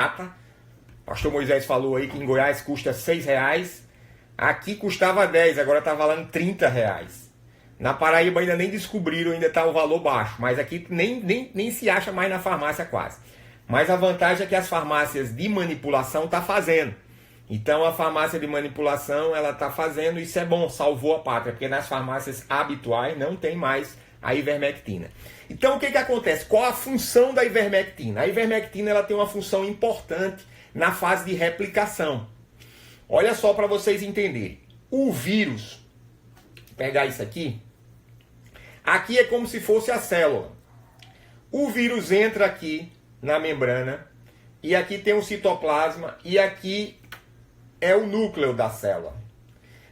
O pastor Moisés falou aí que em Goiás custa R$6. Aqui custava 10, agora está valendo R$30. Na Paraíba ainda nem descobriram, ainda está o valor baixo. Mas aqui nem se acha mais na farmácia quase. Mas a vantagem é que as farmácias de manipulação estão fazendo. Então a farmácia de manipulação ela está fazendo, isso é bom, salvou a pátria. Porque nas farmácias habituais não tem mais a ivermectina. Então o que acontece? Qual a função da ivermectina? A ivermectina ela tem uma função importante na fase de replicação. Olha só para vocês entenderem. O vírus, vou pegar isso aqui. Aqui é como se fosse a célula. O vírus entra aqui na membrana. E aqui tem o citoplasma. E aqui é o núcleo da célula.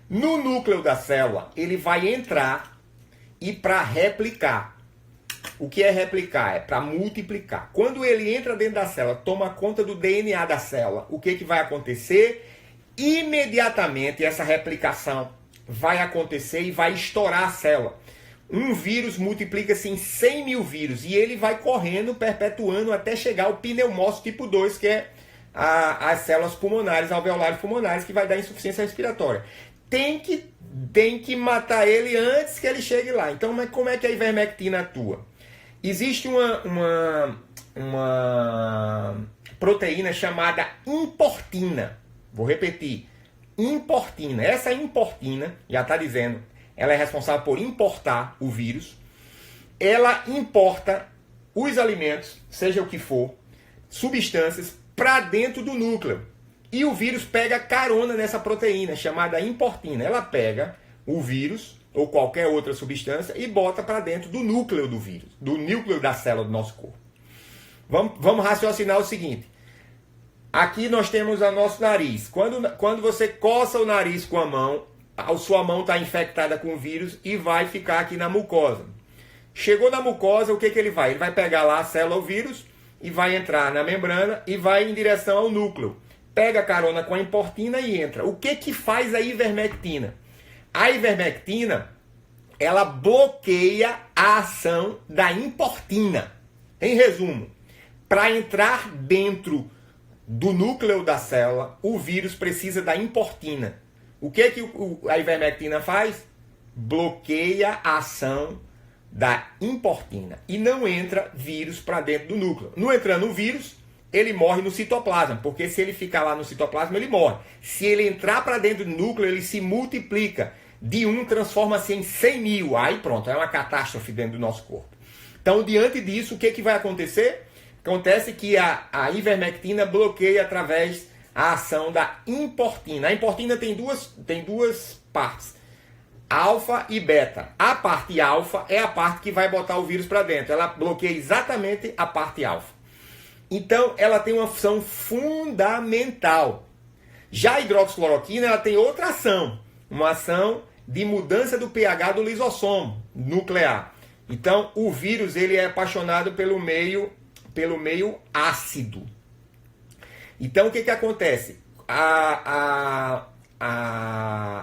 No núcleo da célula, ele vai entrar e para replicar. O que é replicar? É para multiplicar. Quando ele entra dentro da célula, toma conta do DNA da célula, o que vai acontecer? Imediatamente essa replicação vai acontecer e vai estourar a célula. Um vírus multiplica-se em 100 mil vírus e ele vai correndo, perpetuando até chegar ao pneumócito tipo 2, que é as células pulmonares, alveolares pulmonares, que vai dar insuficiência respiratória. Tem que matar ele antes que ele chegue lá. Então, como é que a ivermectina atua? Existe uma proteína chamada importina. Vou repetir. Importina. Essa importina, já está dizendo, ela é responsável por importar o vírus. Ela importa os alimentos, seja o que for, substâncias, para dentro do núcleo. E o vírus pega carona nessa proteína, chamada importina. Ela pega o vírus ou qualquer outra substância e bota para dentro do núcleo do vírus, do núcleo da célula do nosso corpo. Vamos raciocinar o seguinte. Aqui nós temos o nosso nariz. Quando você coça o nariz com a mão, a sua mão está infectada com o vírus e vai ficar aqui na mucosa. Chegou na mucosa, o que ele vai? Ele vai pegar lá a célula, o vírus, e vai entrar na membrana e vai em direção ao núcleo. Pega carona com a importina e entra. O que faz a ivermectina? A ivermectina, ela bloqueia a ação da importina. Em resumo, para entrar dentro do núcleo da célula, o vírus precisa da importina. O que a ivermectina faz? Bloqueia a ação da importina. E não entra vírus para dentro do núcleo. Não entrando o vírus, ele morre no citoplasma, porque se ele ficar lá no citoplasma, ele morre. Se ele entrar para dentro do núcleo, ele se multiplica. De 1 transforma-se em 100 mil. Aí pronto, é uma catástrofe dentro do nosso corpo. Então, diante disso, o que vai acontecer? Acontece que a ivermectina bloqueia através da ação da importina. A importina tem duas partes, alfa e beta. A parte alfa é a parte que vai botar o vírus para dentro. Ela bloqueia exatamente a parte alfa. Então, ela tem uma função fundamental. Já a hidroxicloroquina, ela tem outra ação. Uma ação de mudança do pH do lisossomo nuclear. Então, o vírus ele é apaixonado pelo meio ácido. Então, o que acontece? A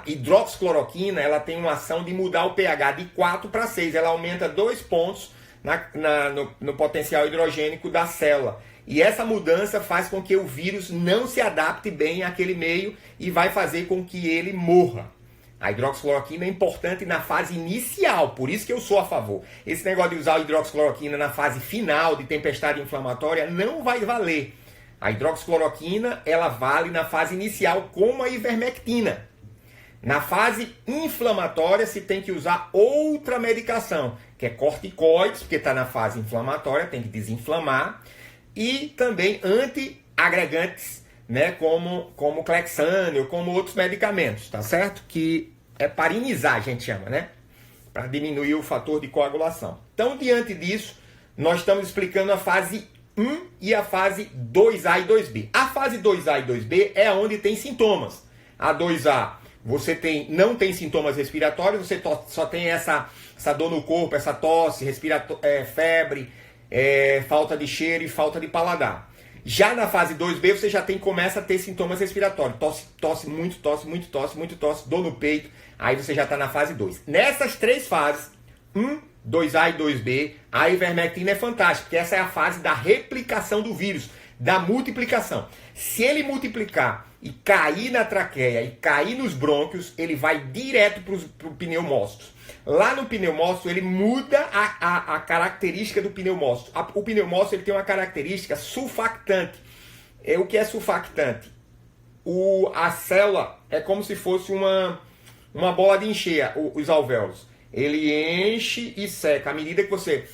hidroxicloroquina ela tem uma ação de mudar o pH de 4 para 6. Ela aumenta 2 pontos no potencial hidrogênico da célula. E essa mudança faz com que o vírus não se adapte bem àquele meio e vai fazer com que ele morra. A hidroxicloroquina é importante na fase inicial, por isso que eu sou a favor. Esse negócio de usar a hidroxicloroquina na fase final de tempestade inflamatória não vai valer. A hidroxicloroquina ela vale na fase inicial como a ivermectina. Na fase inflamatória se tem que usar outra medicação, que é corticoides, porque está na fase inflamatória, tem que desinflamar. E também antiagregantes, né, como Clexane ou como outros medicamentos, tá certo? Que é parinizar, a gente chama, né? Para diminuir o fator de coagulação. Então, diante disso, nós estamos explicando a fase 1 e a fase 2A e 2B. A fase 2A e 2B é onde tem sintomas. A 2A, você não tem sintomas respiratórios, você só tem essa dor no corpo, essa tosse, febre, falta de cheiro e falta de paladar. Já na fase 2B, você já começa a ter sintomas respiratórios. Tosse, muito tosse, dor no peito. Aí você já está na fase 2. Nessas 3 fases, 1, 2A e 2B, a ivermectina é fantástica, porque essa é a fase da replicação do vírus. da multiplicação. Se ele multiplicar e cair na traqueia e cair nos brônquios, ele vai direto para o pneumócito. Lá no pneumócito, ele muda a característica do pneumócito. O pneumócito ele tem uma característica sulfactante. O que é sulfactante? A célula é como se fosse uma bola de encher os alvéolos. Ele enche e seca. À medida que você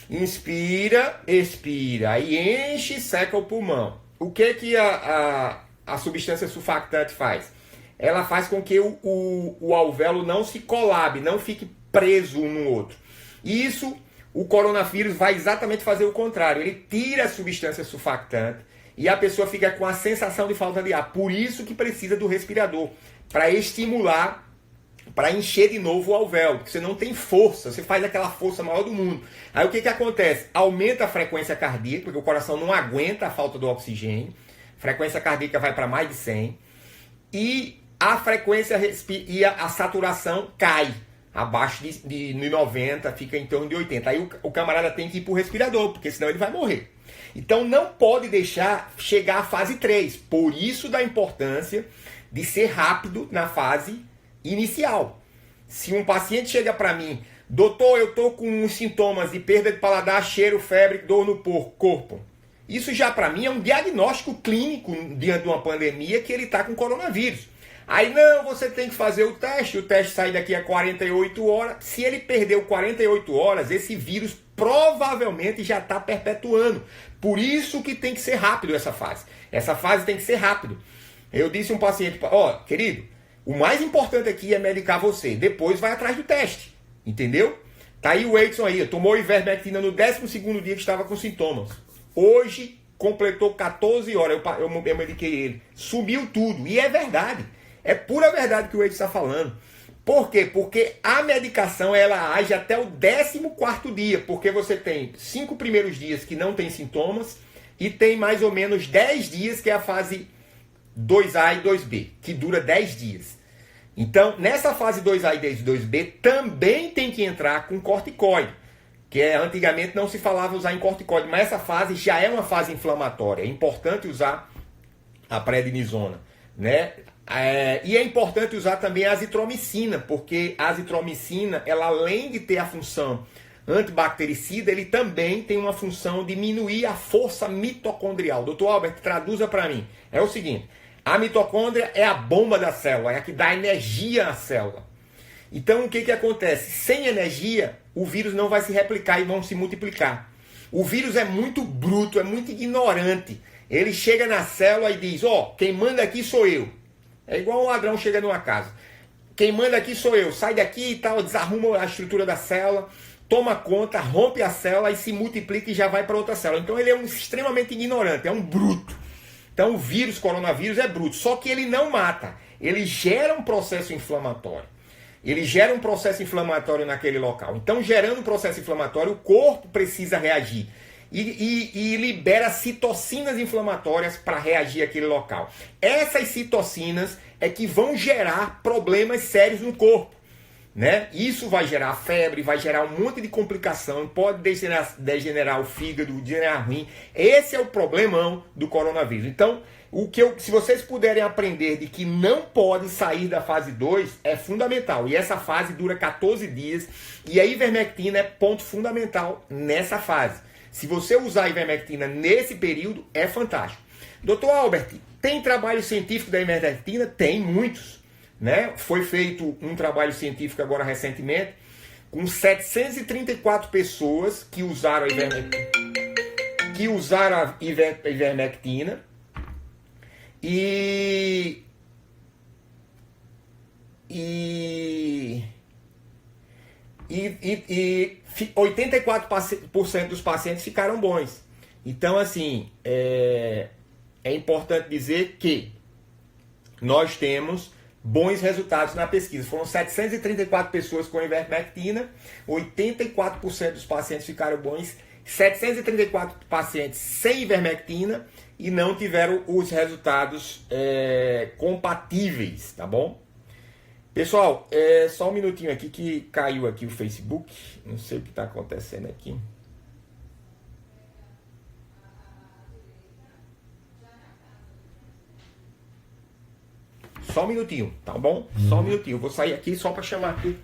inspira, expira, aí enche e seca o pulmão. O que a substância sulfactante faz? Ela faz com que o alvéolo não se colabe, não fique preso um no outro. E isso, o coronavírus vai exatamente fazer o contrário. Ele tira a substância sulfactante e a pessoa fica com a sensação de falta de ar. Por isso que precisa do respirador, para estimular, para encher de novo o alvéolo, porque você não tem força, você faz aquela força maior do mundo. Aí o que acontece? Aumenta a frequência cardíaca, porque o coração não aguenta a falta do oxigênio, a frequência cardíaca vai para mais de 100, e a frequência e a saturação cai, abaixo de 90, fica em torno de 80. Aí o camarada tem que ir para o respirador, porque senão ele vai morrer. Então não pode deixar chegar à fase 3, por isso da importância de ser rápido na fase inicial. Se um paciente chega para mim, doutor, eu estou com uns sintomas de perda de paladar, cheiro, febre, dor no corpo. Isso já para mim é um diagnóstico clínico diante de uma pandemia que ele está com coronavírus. Aí não, você tem que fazer o teste sai daqui a 48 horas. Se ele perdeu 48 horas, esse vírus provavelmente já está perpetuando. Por isso que tem que ser rápido essa fase. Essa fase tem que ser rápido. Eu disse a um paciente, querido, o mais importante aqui é medicar você. Depois vai atrás do teste. Entendeu? Tá aí o Edson aí. Tomou ivermectina no 12º dia que estava com sintomas. Hoje completou 14 horas. Eu mediquei ele. Subiu tudo. E é verdade. É pura verdade que o Edson está falando. Por quê? Porque a medicação ela age até o 14º dia. Porque você tem 5 primeiros dias que não tem sintomas. E tem mais ou menos 10 dias que é a fase 2A e 2B, que dura 10 dias. Então, nessa fase 2A e 2B, também tem que entrar com corticoide, que antigamente não se falava usar em corticoide, mas essa fase já é uma fase inflamatória. É importante usar a prednisona, né? E é importante usar também a azitromicina, porque a azitromicina, ela além de ter a função antibactericida, ele também tem uma função de diminuir a força mitocondrial. Dr. Albert, traduza para mim. É o seguinte, a mitocôndria é a bomba da célula, é a que dá energia à célula. Então o que acontece? Sem energia, o vírus não vai se replicar e vão se multiplicar. O vírus é muito bruto, é muito ignorante. Ele chega na célula e diz, quem manda aqui sou eu. É igual um ladrão chega numa casa. Quem manda aqui sou eu, sai daqui e tal, desarruma a estrutura da célula, toma conta, rompe a célula e se multiplica e já vai para outra célula. Então ele é extremamente ignorante, é um bruto. Então o vírus, coronavírus é bruto, só que ele não mata, ele gera um processo inflamatório. Ele gera um processo inflamatório naquele local. Então gerando um processo inflamatório, o corpo precisa reagir. E libera citocinas inflamatórias para reagir àquele local. Essas citocinas é que vão gerar problemas sérios no corpo. Né? Isso vai gerar febre, vai gerar um monte de complicação, pode degenerar o fígado, degenerar o rim. Esse é o problemão do coronavírus. Então, se vocês puderem aprender de que não pode sair da fase 2, é fundamental. E essa fase dura 14 dias e a ivermectina é ponto fundamental nessa fase. Se você usar a ivermectina nesse período, é fantástico. Dr. Albert, tem trabalho científico da ivermectina? Tem muitos. Né? Foi feito um trabalho científico agora recentemente com 734 pessoas que usaram a ivermectina e 84% dos pacientes ficaram bons. Então, assim, é importante dizer que nós temos bons resultados na pesquisa. Foram 734 pessoas com ivermectina, 84% dos pacientes ficaram bons, 734 pacientes sem ivermectina e não tiveram os resultados compatíveis, tá bom? Pessoal, só um minutinho aqui que caiu aqui o Facebook, não sei o que está acontecendo aqui. só um minutinho, tá bom? Só um minutinho. Eu vou sair aqui só para chamar aqui.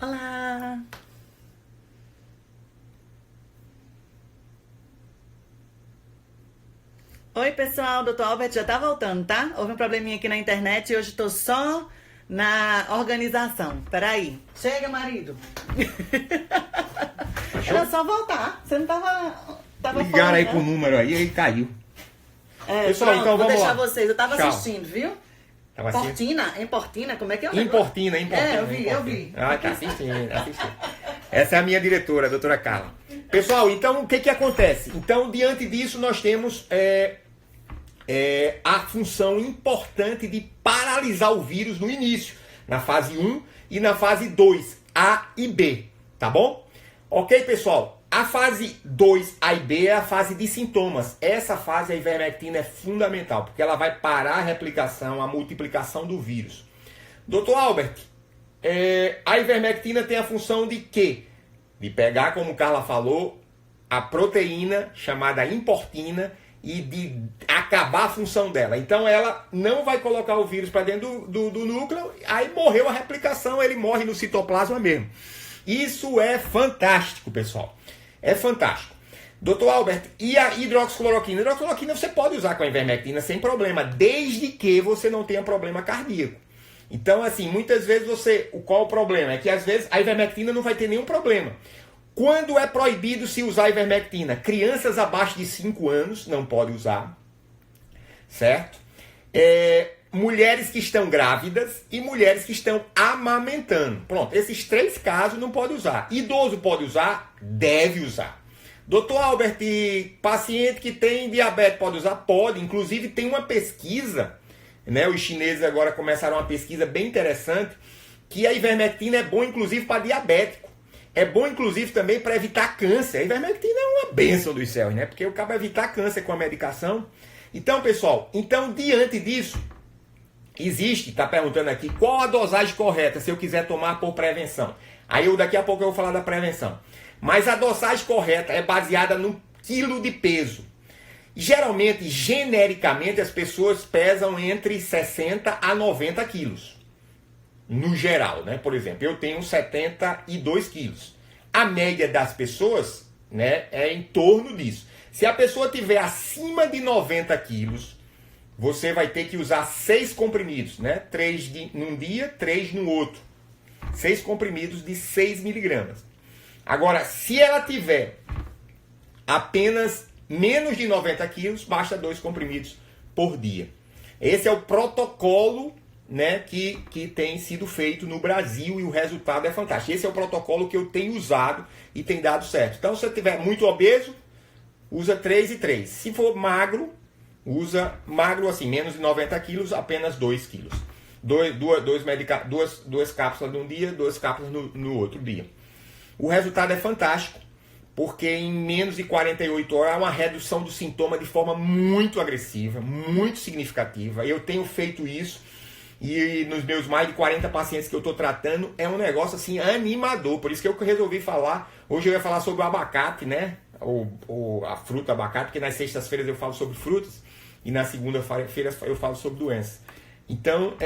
Olá! Oi, pessoal, Dr. Albert já tá voltando, tá? Houve um probleminha aqui na internet e hoje tô só na organização. Peraí. Chega, marido. Era só voltar. Você não tava Ligaram falando, aí né? pro número aí caiu. Pessoal, Pessoal, então vou vamos deixar lá. vocês. Eu tava Tchau. assistindo, viu? Tava assim? Importina, como é que é o negócio? Importina. Eu vi. Ah, tá assistindo. Essa é a minha diretora, a doutora Carla. Pessoal, então o que acontece? Então, diante disso, nós temos a função importante de paralisar o vírus no início, na fase 1 e na fase 2, A e B, tá bom? Ok, pessoal? A fase 2, A e B, é a fase de sintomas. Essa fase, a ivermectina é fundamental, porque ela vai parar a replicação, a multiplicação do vírus. Dr. Albert, a ivermectina tem a função de quê? De pegar, como Carla falou, a proteína chamada importina e de acabar a função dela. Então ela não vai colocar o vírus para dentro do núcleo, aí morreu a replicação, ele morre no citoplasma mesmo. Isso é fantástico, pessoal. É fantástico. Dr. Albert, e a hidroxicloroquina? A hidroxicloroquina você pode usar com a ivermectina sem problema, desde que você não tenha problema cardíaco. Então, assim, muitas vezes qual o problema? É que às vezes a ivermectina não vai ter nenhum problema. Quando é proibido se usar a ivermectina? Crianças abaixo de 5 anos não podem usar, certo? Mulheres que estão grávidas e mulheres que estão amamentando. Pronto, esses 3 casos não pode usar. Idoso pode usar? Deve usar. Doutor Albert, paciente que tem diabetes pode usar? Pode. Inclusive tem uma pesquisa, né? Os chineses agora começaram uma pesquisa bem interessante, que a ivermectina é bom inclusive para diabético. É bom inclusive também para evitar câncer. A ivermectina é uma bênção dos céus, né? Porque o cara vai evitar câncer com a medicação. Então, pessoal, diante disso, está perguntando aqui, qual a dosagem correta se eu quiser tomar por prevenção? Aí daqui a pouco eu vou falar da prevenção. Mas a dosagem correta é baseada no quilo de peso. Geralmente, genericamente, as pessoas pesam entre 60 a 90 quilos. No geral, né? Por exemplo, eu tenho 72 quilos. A média das pessoas, né, é em torno disso. Se a pessoa tiver acima de 90 quilos, você vai ter que usar 6 comprimidos, né? 3 num dia, 3 no outro. 6 comprimidos de 6 miligramas. Agora, se ela tiver apenas menos de 90 quilos, basta 2 comprimidos por dia. Esse é o protocolo, né, que tem sido feito no Brasil e o resultado é fantástico. Esse é o protocolo que eu tenho usado e tem dado certo. Então, se você tiver muito obeso, usa 3 e 3. Se for magro, usa magro assim, menos de 90 quilos, apenas 2 quilos. Duas cápsulas num dia, 2 cápsulas no outro dia. O resultado é fantástico, porque em menos de 48 horas há uma redução do sintoma de forma muito agressiva, muito significativa. Eu tenho feito isso e nos meus mais de 40 pacientes que eu estou tratando é um negócio assim animador. Por isso que eu resolvi falar, hoje eu ia falar sobre o abacate, né? Ou a fruta abacate, porque nas sextas-feiras eu falo sobre frutas e na segunda-feira eu falo sobre doenças. Então,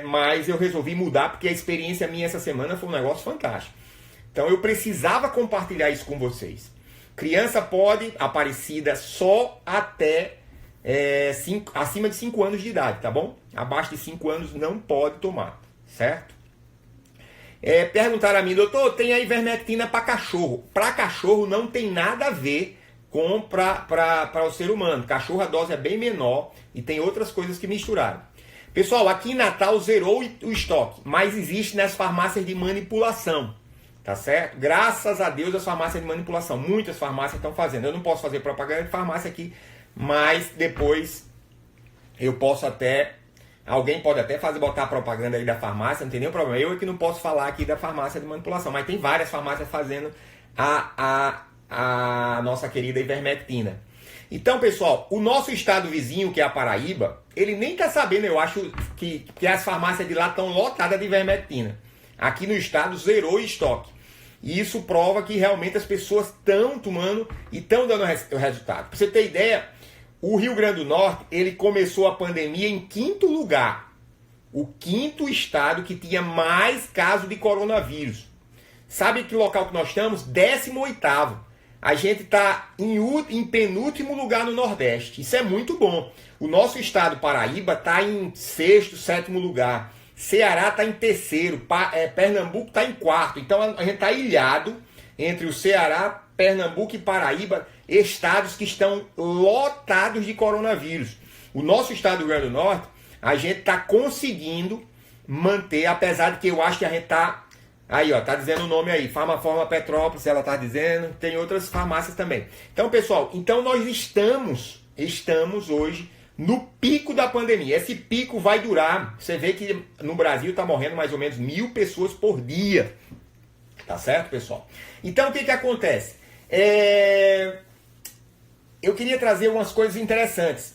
mas eu resolvi mudar porque a experiência minha essa semana foi um negócio fantástico. Então eu precisava compartilhar isso com vocês. Criança pode, Aparecida, só até acima de 5 anos de idade, tá bom? Abaixo de 5 anos não pode tomar, certo? Perguntaram a mim, doutor, tem a ivermectina para cachorro. Para cachorro não tem nada a ver com para o ser humano. Cachorro a dose é bem menor e tem outras coisas que misturaram. Pessoal, aqui em Natal zerou o estoque, mas existe nas farmácias de manipulação. Tá certo? Graças a Deus as farmácias de manipulação. Muitas farmácias estão fazendo. Eu não posso fazer propaganda de farmácia aqui, mas depois eu posso até Alguém pode até botar propaganda aí da farmácia, não tem nenhum problema. Eu é que não posso falar aqui da farmácia de manipulação, mas tem várias farmácias fazendo a nossa querida ivermectina. Então, pessoal, o nosso estado vizinho, que é a Paraíba, ele nem está sabendo, eu acho, que as farmácias de lá estão lotadas de ivermectina. Aqui no estado zerou o estoque. E isso prova que realmente as pessoas estão tomando e estão dando o resultado. Para você ter ideia, o Rio Grande do Norte, ele começou a pandemia em 5º lugar. O 5º estado que tinha mais casos de coronavírus. Sabe que local que nós estamos? 18º. A gente está em penúltimo lugar no Nordeste. Isso é muito bom. O nosso estado, Paraíba, está em 6º, 7º lugar. Ceará está em 3º. Pernambuco está em 4º. Então a gente está ilhado entre o Ceará, Pernambuco e Paraíba, estados que estão lotados de coronavírus. O nosso estado do Rio Grande do Norte, a gente está conseguindo manter, apesar de que eu acho que a gente está... Aí, ó, tá dizendo o nome aí, Farmaforma Petrópolis, ela tá dizendo, tem outras farmácias também. Então, pessoal, nós estamos hoje no pico da pandemia. Esse pico vai durar, você vê que no Brasil tá morrendo mais ou menos 1.000 pessoas por dia. Tá certo, pessoal? Então, o que acontece? Eu queria trazer umas coisas interessantes.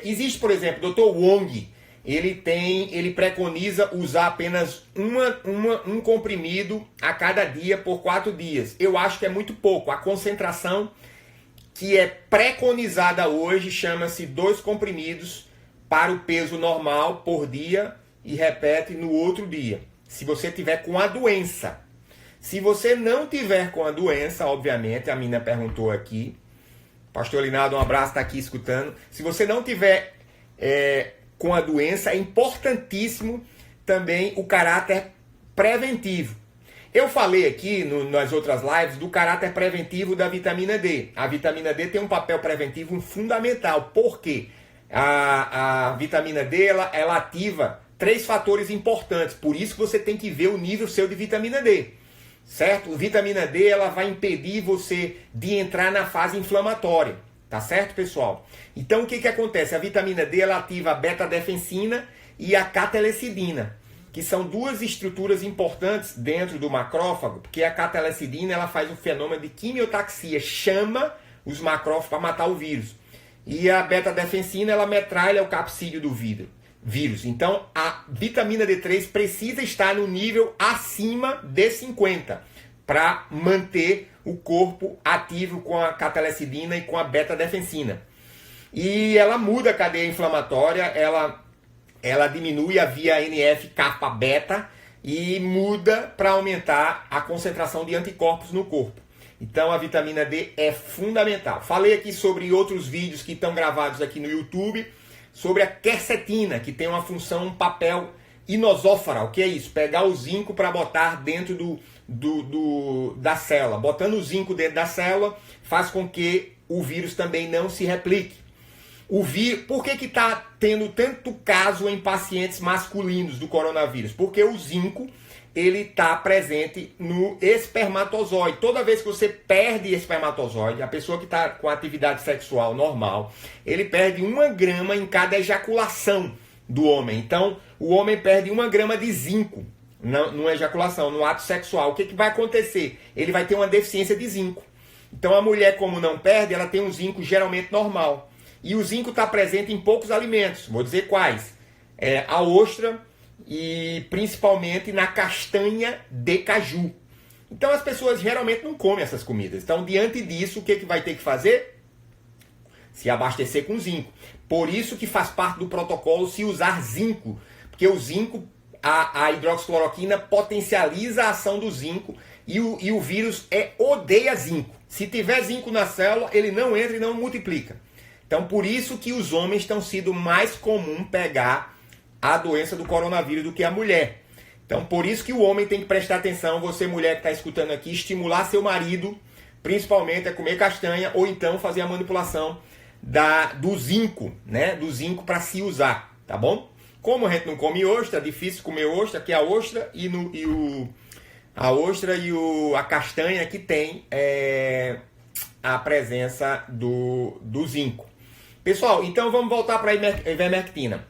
Existe, por exemplo, o Dr. Wong. Ele preconiza usar apenas um comprimido a cada dia por 4 dias. Eu acho que é muito pouco. A concentração que é preconizada hoje chama-se 2 comprimidos para o peso normal por dia e repete no outro dia. Se você tiver com a doença. Se você não tiver com a doença, obviamente, a menina perguntou aqui. Pastor Linaldo, um abraço, está aqui escutando. Se você não tiver... com a doença, é importantíssimo também o caráter preventivo. Eu falei aqui nas outras lives do caráter preventivo da vitamina D. A vitamina D tem um papel preventivo fundamental. Por quê? A vitamina D ela ativa 3 fatores importantes. Por isso que você tem que ver o nível seu de vitamina D. Certo? A vitamina D ela vai impedir você de entrar na fase inflamatória. Tá certo, pessoal? Então, o que acontece? A vitamina D ela ativa a beta-defensina e a catelecidina, que são 2 estruturas importantes dentro do macrófago, porque a catelecidina ela faz um fenômeno de quimiotaxia, chama os macrófagos para matar o vírus. E a beta-defensina ela metralha o capsídeo do vírus. Então, a vitamina D3 precisa estar no nível acima de 50 para manter o corpo ativo com a catelecidina e com a beta-defensina. E ela muda a cadeia inflamatória, ela diminui a via NF-kappa-beta e muda para aumentar a concentração de anticorpos no corpo. Então a vitamina D é fundamental. Falei aqui sobre outros vídeos que estão gravados aqui no YouTube, sobre a quercetina, que tem uma função, um papel inosófara. O que é isso? Pegar o zinco para botar dentro da célula. Botando o zinco dentro da célula faz com que o vírus também não se replique. Por que está tendo tanto caso em pacientes masculinos do coronavírus? Porque o zinco ele está presente no espermatozoide. Toda vez que você perde espermatozoide, a pessoa que está com atividade sexual normal, ele perde 1 grama em cada ejaculação do homem. Então, o homem perde 1 grama de zinco numa ejaculação, no ato sexual. O que vai acontecer? Ele vai ter uma deficiência de zinco. Então, a mulher, como não perde, ela tem um zinco geralmente normal. E o zinco está presente em poucos alimentos. Vou dizer quais. A ostra e principalmente na castanha de caju. Então, as pessoas geralmente não comem essas comidas. Então, diante disso, o que vai ter que fazer? Se abastecer com zinco. Por isso que faz parte do protocolo se usar zinco. Porque o zinco, a hidroxicloroquina potencializa a ação do zinco e o vírus odeia zinco. Se tiver zinco na célula, ele não entra e não multiplica. Então, por isso que os homens estão sendo mais comum pegar a doença do coronavírus do que a mulher. Então, por isso que o homem tem que prestar atenção, você mulher que está escutando aqui, estimular seu marido, principalmente a comer castanha, ou então fazer a manipulação do zinco, né? Do zinco para se usar, tá bom? Como a gente não come ostra, é difícil comer ostra, que é a ostra a castanha que tem a presença do zinco. Pessoal, então vamos voltar para a ivermectina.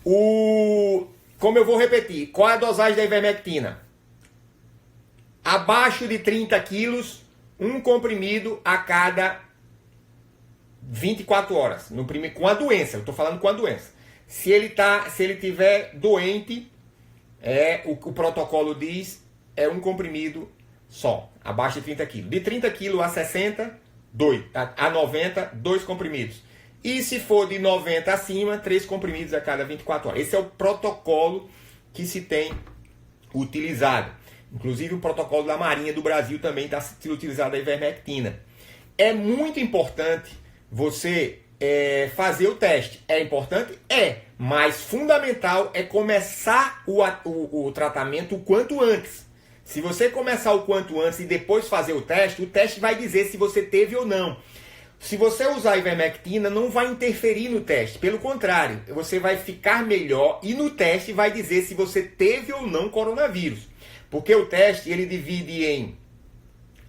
Como eu vou repetir, qual é a dosagem da ivermectina? Abaixo de 30 quilos, um comprimido a cada 24 horas. Com a doença, eu estou falando com a doença. Se ele tiver doente, o protocolo diz, é um comprimido só, abaixo de 30 quilos. De 30 quilos a 60, 2. A 90, 2 comprimidos. E se for de 90 acima, 3 comprimidos a cada 24 horas. Esse é o protocolo que se tem utilizado. Inclusive o protocolo da Marinha do Brasil também está sendo utilizado a ivermectina. É muito importante você fazer o teste. É importante? É. Mas fundamental é começar o tratamento o quanto antes. Se você começar o quanto antes e depois fazer o teste vai dizer se você teve ou não. Se você usar a ivermectina, não vai interferir no teste. Pelo contrário, você vai ficar melhor e no teste vai dizer se você teve ou não coronavírus. Porque o teste ele divide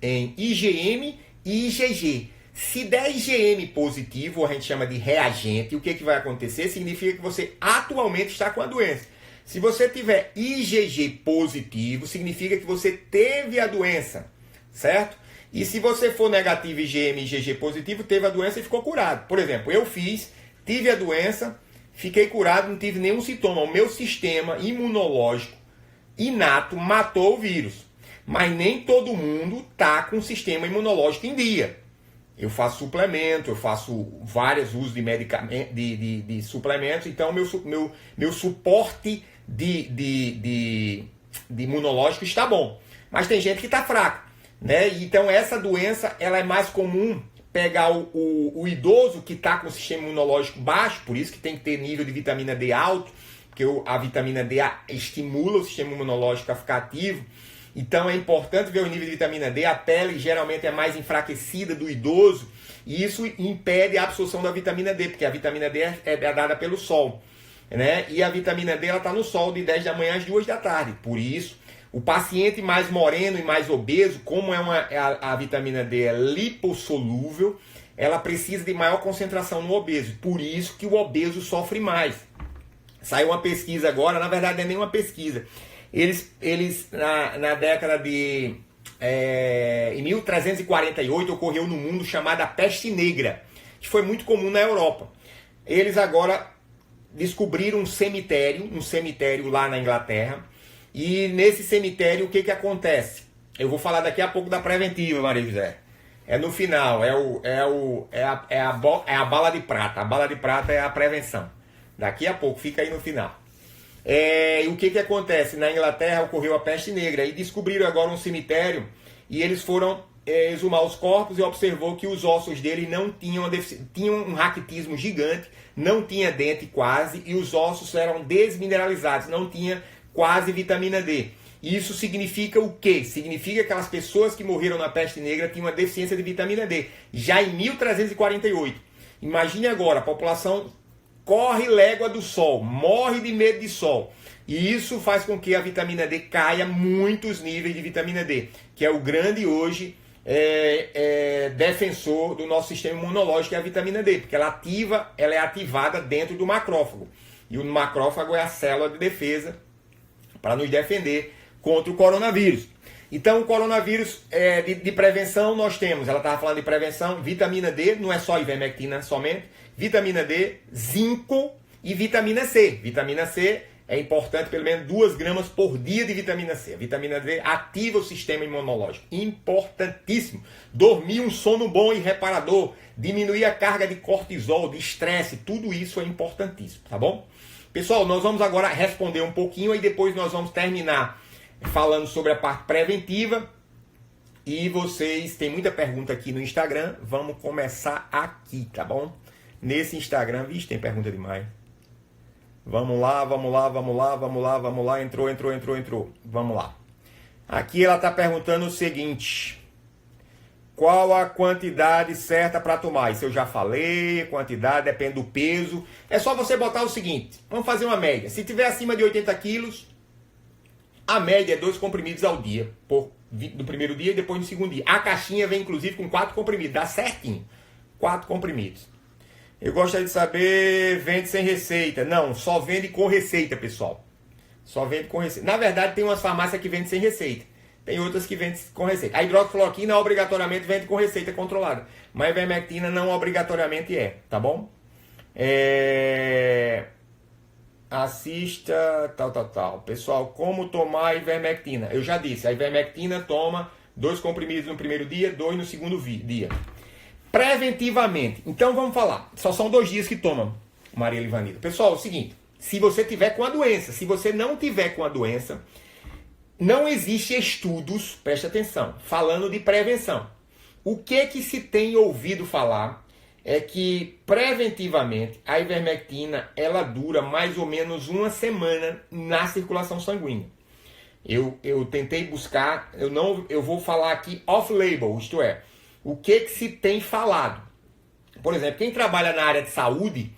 em IgM e IgG. Se der IgM positivo, a gente chama de reagente, o que vai acontecer? Significa que você atualmente está com a doença. Se você tiver IgG positivo, significa que você teve a doença, certo? E se você for negativo IgM e IgG positivo, teve a doença e ficou curado. Por exemplo, eu tive a doença, fiquei curado, não tive nenhum sintoma. O meu sistema imunológico inato matou o vírus. Mas nem todo mundo está com o sistema imunológico em dia. Eu faço suplemento, eu faço vários usos de medicamentos, de suplementos, então meu suporte de imunológico está bom. Mas tem gente que está fraco, né? Então essa doença ela é mais comum pegar o idoso que está com o sistema imunológico baixo, por isso que tem que ter nível de vitamina D alto, porque a vitamina D estimula o sistema imunológico a ficar ativo. Então é importante ver o nível de vitamina D. A pele geralmente é mais enfraquecida do idoso e isso impede a absorção da vitamina D, porque a vitamina D é dada pelo sol, né? E a vitamina D está no sol de 10 da manhã às 2 da tarde. Por isso, o paciente mais moreno e mais obeso, como a vitamina D é lipossolúvel, ela precisa de maior concentração no obeso. Por isso que o obeso sofre mais. Saiu uma pesquisa agora, na verdade não é nenhuma pesquisa. Eles na década de... em 1348 ocorreu no mundo chamada peste negra, que foi muito comum na Europa. Eles agora descobriram um cemitério lá na Inglaterra. E nesse cemitério o que acontece? Eu vou falar daqui a pouco da preventiva, Maria José. É no final, é a bala de prata. A bala de prata é a prevenção. Daqui a pouco, fica aí no final. E o que acontece? Na Inglaterra ocorreu a peste negra e descobriram agora um cemitério e eles foram exumar os corpos e observou que os ossos dele não tinham um raquitismo gigante, não tinha dente quase e os ossos eram desmineralizados, não tinha quase vitamina D. Isso significa o quê? Significa que aquelas pessoas que morreram na peste negra tinham uma deficiência de vitamina D, já em 1348. Imagine agora, a população corre légua do sol, morre de medo de sol. E isso faz com que a vitamina D caia muitos níveis de vitamina D, que é o grande hoje defensor do nosso sistema imunológico, que é a vitamina D, porque ela é ativada dentro do macrófago. E o macrófago é a célula de defesa para nos defender contra o coronavírus. Então, o coronavírus de prevenção nós temos, ela estava falando de prevenção, vitamina D, não é só ivermectina somente, vitamina D, zinco e vitamina C. Vitamina C é importante pelo menos 2 gramas por dia de vitamina C. A vitamina D ativa o sistema imunológico, importantíssimo. Dormir um sono bom e reparador, diminuir a carga de cortisol, de estresse, tudo isso é importantíssimo, tá bom? Pessoal, nós vamos agora responder um pouquinho e depois nós vamos terminar falando sobre a parte preventiva. E vocês têm muita pergunta aqui no Instagram, vamos começar aqui, tá bom? Nesse Instagram, vixe, tem pergunta demais. Vamos lá. Entrou. Vamos lá. Aqui ela está perguntando o seguinte: qual a quantidade certa para tomar? Isso eu já falei, quantidade depende do peso. É só você botar o seguinte, vamos fazer uma média. Se tiver acima de 80 quilos, a média é 2 comprimidos ao dia, no primeiro dia e depois no segundo dia. A caixinha vem inclusive com 4 comprimidos, dá certinho, 4 comprimidos. Eu gostaria de saber, vende sem receita? Não, só vende com receita, pessoal. Só vende com receita. Na verdade, tem umas farmácias que vendem sem receita. Tem outras que vendem com receita. A hidroxicloroquina obrigatoriamente vende com receita controlada. Mas a ivermectina não obrigatoriamente tá bom? Assista, tal. Pessoal, como tomar a ivermectina? Eu já disse, a ivermectina toma 2 comprimidos no primeiro dia, 2 no segundo dia. Preventivamente. Então vamos falar. Só são 2 dias que tomam, Maria Livanilda. Pessoal, é o seguinte. Se você tiver com a doença, se você não tiver com a doença, não existe estudos, preste atenção, falando de prevenção. O que se tem ouvido falar é que preventivamente a ivermectina ela dura mais ou menos 1 semana na circulação sanguínea. Eu tentei buscar, eu vou falar aqui off-label, isto é, o que se tem falado. Por exemplo, quem trabalha na área de saúde,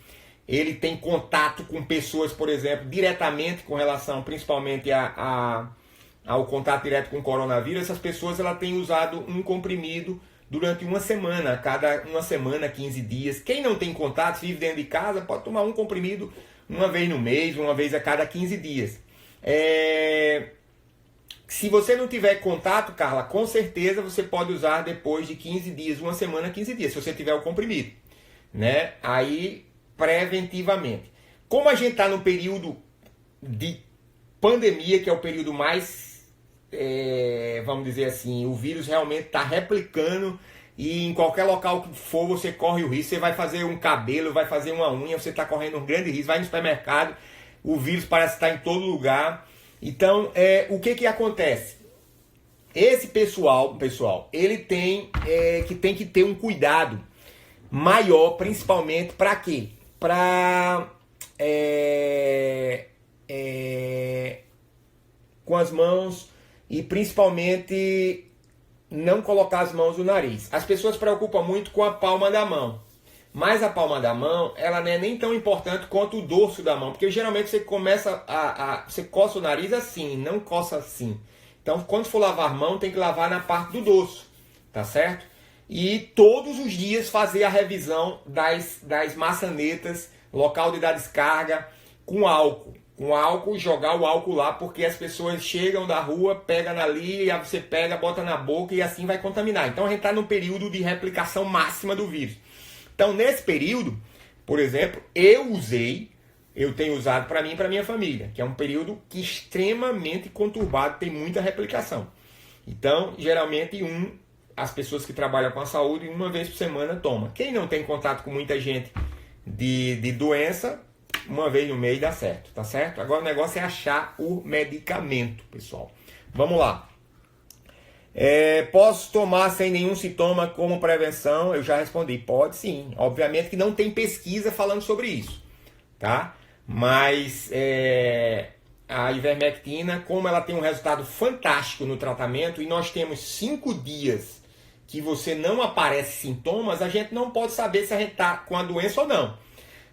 ele tem contato com pessoas, por exemplo, diretamente com relação principalmente ao contato direto com o coronavírus. Essas pessoas ela têm usado um comprimido durante 1 semana, cada 1 semana, 15 dias. Quem não tem contato, vive dentro de casa, pode tomar um comprimido uma vez no mês, uma vez a cada 15 dias. Se você não tiver contato, Carla, com certeza você pode usar depois de 15 dias, 1 semana, 15 dias, se você tiver o comprimido, né? Aí, preventivamente. Como a gente está no período de pandemia, que é o período mais, vamos dizer assim, o vírus realmente está replicando e em qualquer local que for você corre o risco. Você vai fazer um cabelo, vai fazer uma unha, você está correndo um grande risco, vai no supermercado, o vírus parece estar em todo lugar. Então, o que acontece? Esse pessoal, ele tem que ter um cuidado maior, principalmente para quê? Para com as mãos e principalmente não colocar as mãos no nariz. As pessoas se preocupam muito com a palma da mão, mas a palma da mão ela não é nem tão importante quanto o dorso da mão, porque geralmente você começa você coça o nariz assim, não coça assim. Então quando for lavar a mão tem que lavar na parte do dorso, tá certo? E todos os dias fazer a revisão das maçanetas, local de dar descarga, com álcool. Com álcool, jogar o álcool lá, porque as pessoas chegam da rua, pegam ali, e aí você pega, bota na boca e assim vai contaminar. Então a gente está no período de replicação máxima do vírus. Então nesse período, por exemplo, eu tenho usado para mim e para minha família, que é um período que extremamente conturbado, tem muita replicação. Então, geralmente as pessoas que trabalham com a saúde, 1 vez por semana toma. Quem não tem contato com muita gente de doença, 1 vez no mês dá certo, tá certo? Agora o negócio é achar o medicamento, pessoal. Vamos lá. Posso tomar sem nenhum sintoma como prevenção? Eu já respondi, pode sim. Obviamente que não tem pesquisa falando sobre isso, tá? Mas a ivermectina, como ela tem um resultado fantástico no tratamento e nós temos 5 dias que você não aparece sintomas, a gente não pode saber se a gente está com a doença ou não.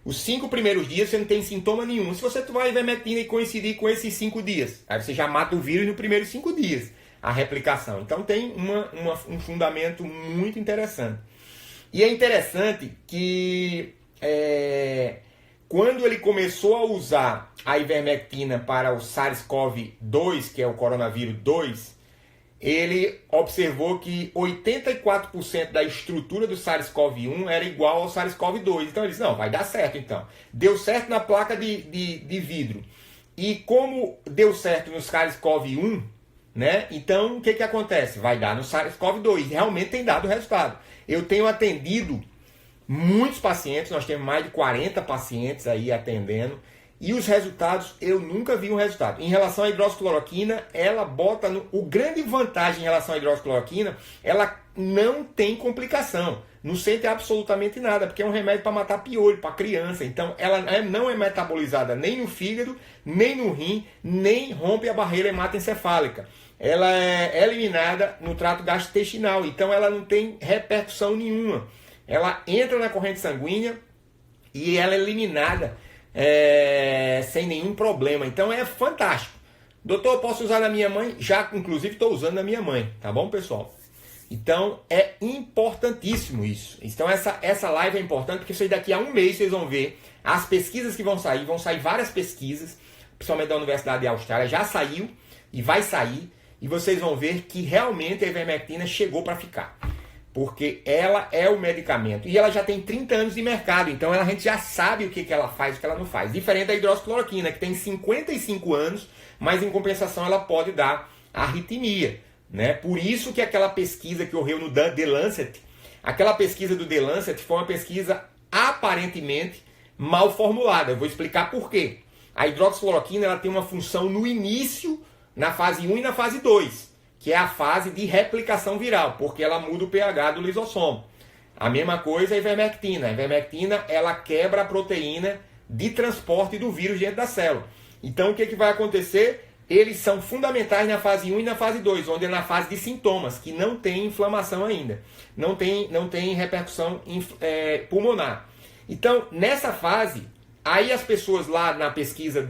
Os 5 primeiros dias você não tem sintoma nenhum. Se você tomar a ivermectina e coincidir com esses 5 dias, aí você já mata o vírus nos primeiros 5 dias, a replicação. Então tem um fundamento muito interessante. E é interessante que quando ele começou a usar a ivermectina para o SARS-CoV-2, que é o coronavírus 2, ele observou que 84% da estrutura do SARS-CoV-1 era igual ao SARS-CoV-2. Então ele disse, não, vai dar certo então. Deu certo na placa de vidro. E como deu certo no SARS-CoV-1, né? Então o que acontece? Vai dar no SARS-CoV-2. Realmente tem dado resultado. Eu tenho atendido muitos pacientes, nós temos mais de 40 pacientes aí atendendo. E os resultados, eu nunca vi um resultado. Em relação à hidroxicloroquina, ela bota o grande vantagem em relação à hidroxicloroquina, ela não tem complicação. Não sente absolutamente nada, porque é um remédio para matar piolho, para criança. Então, ela não é metabolizada nem no fígado, nem no rim, nem rompe a barreira hematoencefálica. Ela é eliminada no trato gastrointestinal, então ela não tem repercussão nenhuma. Ela entra na corrente sanguínea e ela é eliminada sem nenhum problema. Então é fantástico. Doutor, eu posso usar na minha mãe? Já, inclusive, estou usando na minha mãe. Tá bom, pessoal? Então, é importantíssimo isso. Então, essa live é importante, porque isso aí daqui a um mês vocês vão ver as pesquisas que vão sair várias pesquisas, principalmente da Universidade de Austrália, já saiu e vai sair, e vocês vão ver que realmente a ivermectina chegou para ficar. Porque ela é o medicamento, e ela já tem 30 anos de mercado, então a gente já sabe o que ela faz e o que ela não faz. Diferente da hidroxicloroquina, que tem 55 anos, mas em compensação ela pode dar arritmia. Né? Por isso que aquela pesquisa que ocorreu no The Lancet, aquela pesquisa do The Lancet foi uma pesquisa aparentemente mal formulada. Eu vou explicar por quê. A hidroxicloroquina ela tem uma função no início, na fase 1 e na fase 2, que é a fase de replicação viral, porque ela muda o pH do lisossomo. A mesma coisa a ivermectina. A ivermectina ela quebra a proteína de transporte do vírus dentro da célula. Então o que vai acontecer? Eles são fundamentais na fase 1 e na fase 2, onde é na fase de sintomas, que não tem inflamação ainda, não tem repercussão pulmonar. Então, nessa fase, aí as pessoas lá na pesquisa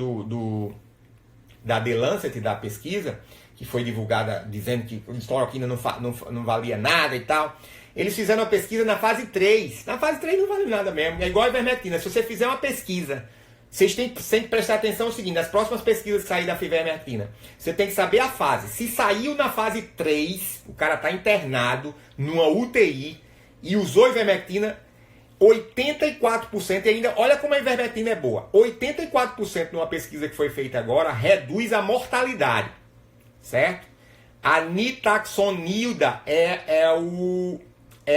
da The Lancet, da pesquisa, que foi divulgada dizendo que a hidroxicloroquina não valia nada e tal, eles fizeram uma pesquisa na fase 3. Na fase 3 não vale nada mesmo, é igual a ivermectina. Se você fizer uma pesquisa, vocês têm que prestar atenção no seguinte, nas próximas pesquisas que saírem da ivermectina, você tem que saber a fase. Se saiu na fase 3, o cara está internado numa UTI e usou ivermectina, 84%, e ainda, olha como a ivermectina é boa, 84% numa pesquisa que foi feita agora, reduz a mortalidade, certo? A nitaxonilda é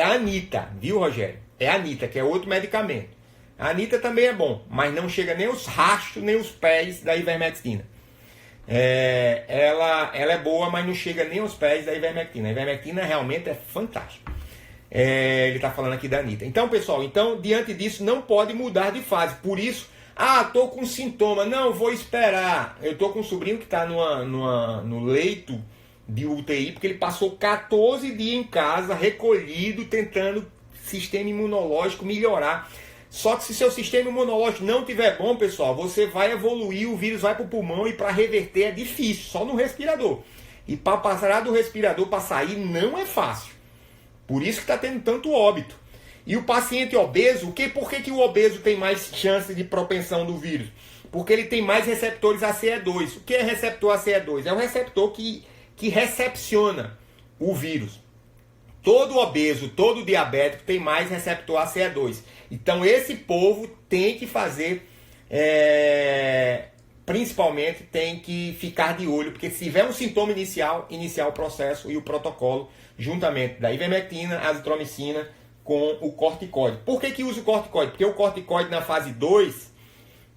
a Anita, viu, Rogério? É a Anita, que é outro medicamento. A Anita também é bom, mas não chega nem os rastros, nem os pés da ivermectina. Ela é boa, mas não chega nem aos pés da ivermectina. A ivermectina realmente é fantástica. Ele está falando aqui da Anita. Então, pessoal, diante disso, não pode mudar de fase. Por isso, estou com sintoma. Não, vou esperar. Eu estou com um sobrinho que está no leito de UTI, porque ele passou 14 dias em casa, recolhido, tentando sistema imunológico melhorar. Só que se seu sistema imunológico não estiver bom, pessoal, você vai evoluir, o vírus vai para o pulmão e para reverter é difícil, só no respirador. E para passar do respirador para sair não é fácil. Por isso que está tendo tanto óbito. E o paciente obeso, por que o obeso tem mais chance de propensão do vírus? Porque ele tem mais receptores ACE2. O que é receptor ACE2? É um receptor que recepciona o vírus. Todo obeso, todo diabético tem mais receptor ACE2. Então esse povo tem que fazer, principalmente tem que ficar de olho, porque se tiver um sintoma iniciar o processo e o protocolo, juntamente da ivermectina, azitromicina com o corticoide. Por que usa o corticoide? Porque o corticoide na fase 2,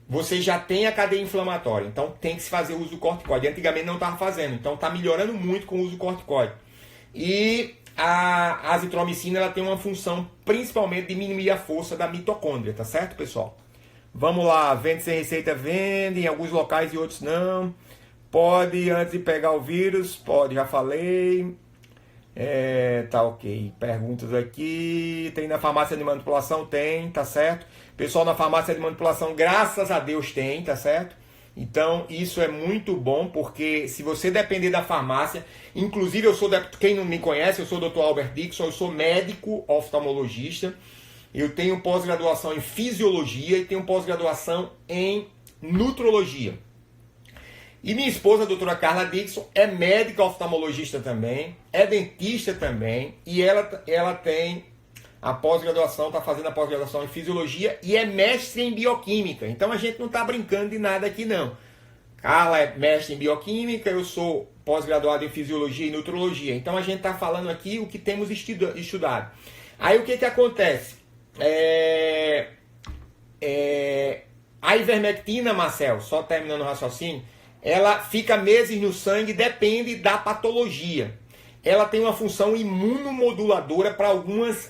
você já tem a cadeia inflamatória, então tem que se fazer uso do corticoide. Antigamente não estava fazendo, então está melhorando muito com o uso do corticoide. E a azitromicina ela tem uma função principalmente de diminuir a força da mitocôndria, tá certo, pessoal? Vamos lá, vende sem receita, vende, em alguns locais e outros não. Pode antes de pegar o vírus? Pode, já falei. Tá ok. Perguntas aqui. Tem na farmácia de manipulação? Tem, tá certo? Pessoal, na farmácia de manipulação, graças a Deus tem, tá certo? Então, isso é muito bom, porque se você depender da farmácia, inclusive quem não me conhece, eu sou o Dr. Albert Dixon, eu sou médico oftalmologista, eu tenho pós-graduação em fisiologia e tenho pós-graduação em nutrologia. E minha esposa, a doutora Carla Dixon, é médica oftalmologista também, é dentista também, e ela tem a pós-graduação, está fazendo a pós-graduação em fisiologia e é mestre em bioquímica. Então a gente não está brincando de nada aqui não. Carla é mestre em bioquímica, eu sou pós-graduado em fisiologia e nutrologia. Então a gente está falando aqui o que temos estudado. Aí o que acontece? A ivermectina, Marcel, só terminando o raciocínio, ela fica meses no sangue, depende da patologia. Ela tem uma função imunomoduladora para algumas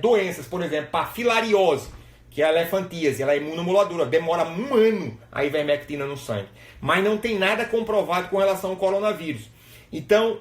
doenças, por exemplo, para filariose, que é a elefantíase, ela é imunomoduladora, demora um ano a ivermectina no sangue, mas não tem nada comprovado com relação ao coronavírus. Então,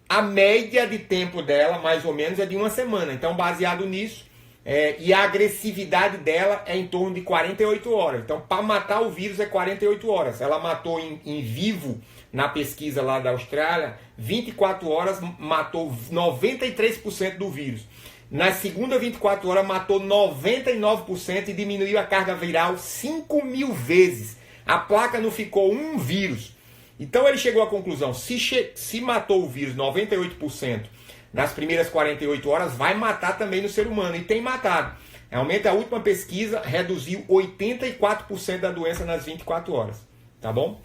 a média de tempo dela, mais ou menos, é de uma semana. Então, baseado nisso, E a agressividade dela é em torno de 48 horas. Então, para matar o vírus é 48 horas. Ela matou em vivo, na pesquisa lá da Austrália, 24 horas matou 93% do vírus. Na segunda 24 horas matou 99% e diminuiu a carga viral 5.000 vezes. A placa não ficou um vírus. Então ele chegou à conclusão, se matou o vírus 98% nas primeiras 48 horas, vai matar também no ser humano. E tem matado. Realmente a última pesquisa reduziu 84% da doença nas 24 horas. Tá bom?